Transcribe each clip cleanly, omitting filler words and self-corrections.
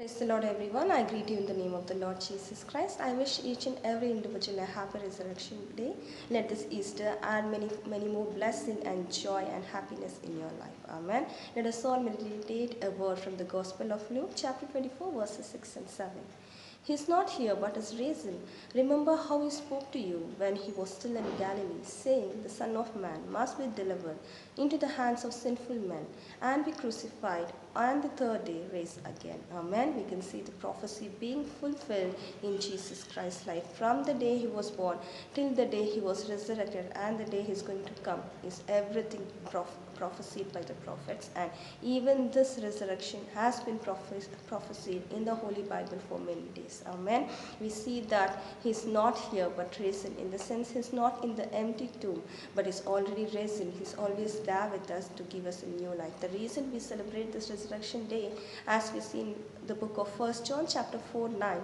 Praise the Lord, everyone. I greet you in the name of the Lord Jesus Christ. I wish each and every individual a happy resurrection day. Let this Easter add many more blessing and joy and happiness in your life. Amen. Let us all meditate a word from the Gospel of Luke, chapter 24, verses 6 and 7. He is not here but is risen. Remember how he spoke to you when he was still in Galilee, saying, The Son of Man must be delivered into the hands of sinful men and be crucified, and the third day raised again. Amen. We can see the prophecy being fulfilled in Jesus Christ's life. From the day he was born till the day he was resurrected and the day he is going to come is everything prophesied by the prophets, and even this resurrection has been prophesied in the Holy Bible for many days. Amen. We see that he's not here but risen, in the sense he's not in the empty tomb but he's already risen. He's always there with us to give us a new life. The reason we celebrate this resurrection day, as we see in the book of 1 John chapter 4:9,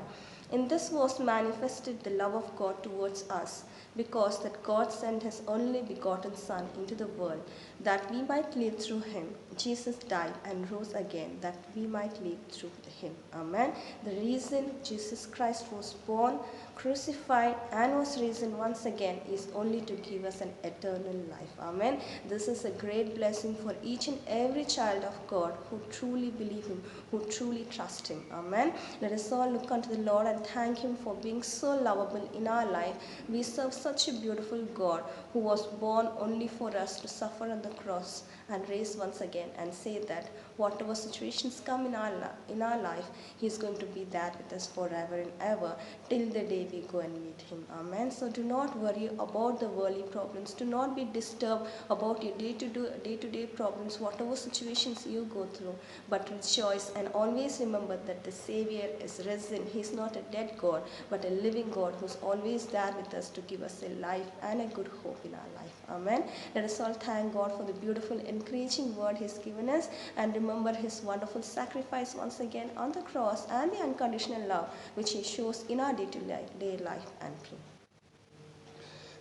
in this was manifested the love of God towards us, because that God sent his only begotten Son into the world, that we might live through him. Jesus died and rose again, that we might live through him. Amen. The reason Jesus Christ was born, crucified, and was risen once again is only to give us an eternal life. Amen. This is a great blessing for each and every child of God who truly believe him, who truly trust him. Amen. Let us all look unto the Lord and thank him for being so lovable in our life. We serve such a beautiful God who was born only for us to suffer on the cross and raise once again, and say that whatever situations come in our life, he is going to be there with us forever and ever till the day we go and meet him. Amen. So do not worry about the worldly problems. Do not be disturbed about your day-to-day problems, whatever situations you go through, but rejoice and always remember that the Savior is risen. He is not a dead God but a living God who is always there with us to give us a life and a good hope in our life. Amen. Let us all thank God for the beautiful encouraging word he has given us, and remember his wonderful sacrifice once again on the cross and the unconditional love which he shows in our day-to-day life, and pray.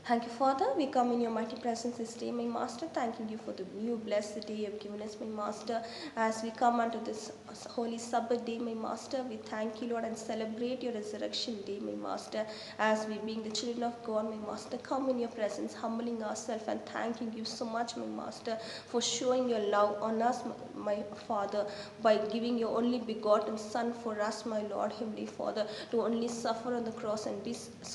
Thank you, Father. We come in your mighty presence this day, my Master, thanking you for the new blessed day you have given us, my Master. As we come unto this holy Sabbath day, my Master, we thank you, Lord, and celebrate your resurrection day, my Master. As we, being the children of God, my Master, come in your presence, humbling ourselves and thanking you so much, my Master, for showing your love on us, my Father, by giving your only begotten Son for us, my Lord, Heavenly Father, to only suffer on the cross and be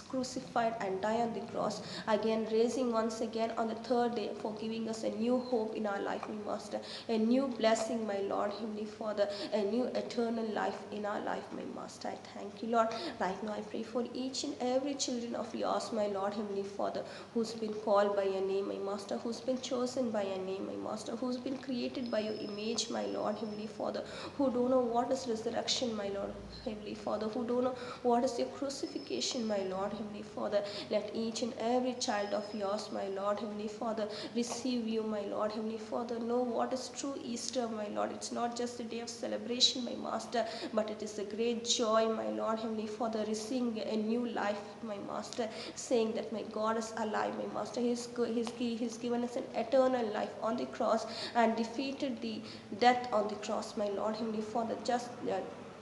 crucified and die on the cross, again raising once again on the third day, for giving us a new hope in our life, my Master, a new blessing, my Lord, Heavenly Father, a new eternal life in our life, my Master. I thank you, Lord. Right now I pray for each and every children of yours, my Lord, Heavenly Father, who's been called by your name, my Master, who's been chosen by your name, my Master, who's been created by your image, my Lord, Heavenly Father, who don't know what is resurrection, my Lord, Heavenly Father, who don't know what is your crucifixion, my Lord, Heavenly Father. Let each and every child of yours, my Lord, Heavenly Father, receive you, my Lord, Heavenly Father. Know what is true Easter, my Lord. It's not just a day of celebration, my Master, but it is a great joy, my Lord, Heavenly Father, receiving a new life, my Master, saying that my God is alive, my Master. He's given us an eternal life on the cross and defeated the death on the cross, my Lord, Heavenly Father. Just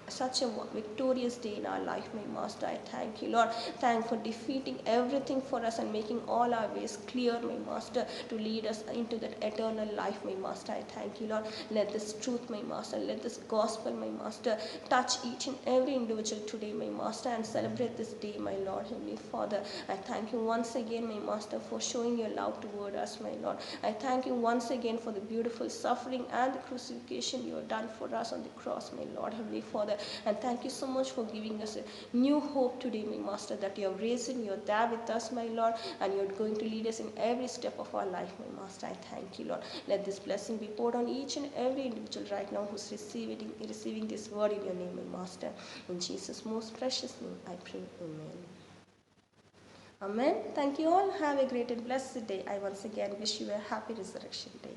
such a victorious day in our life, my Master. I thank you, Lord. Thank for defeating everything for us and making all our ways clear, my Master, to lead us into that eternal life, my Master. I thank you, Lord. Let this truth, my Master, let this gospel, my Master, touch each and every individual today, my Master, and celebrate this day, my Lord, Heavenly Father. I thank you once again, my Master, for showing your love toward us, my Lord. I thank you once again for the beautiful suffering and the crucifixion you have done for us on the cross, my Lord, Heavenly Father. And thank you so much for giving us a new hope today, my Master, that you have risen, you're there with us, my Lord, and you're going to lead us in every step of our life, my Master. I thank you, Lord. Let this blessing be poured on each and every individual right now who's receiving this word in your name, my Master. In Jesus' most precious name, I pray. Amen. Amen. Thank you all. Have a great and blessed day. I once again wish you a happy resurrection day.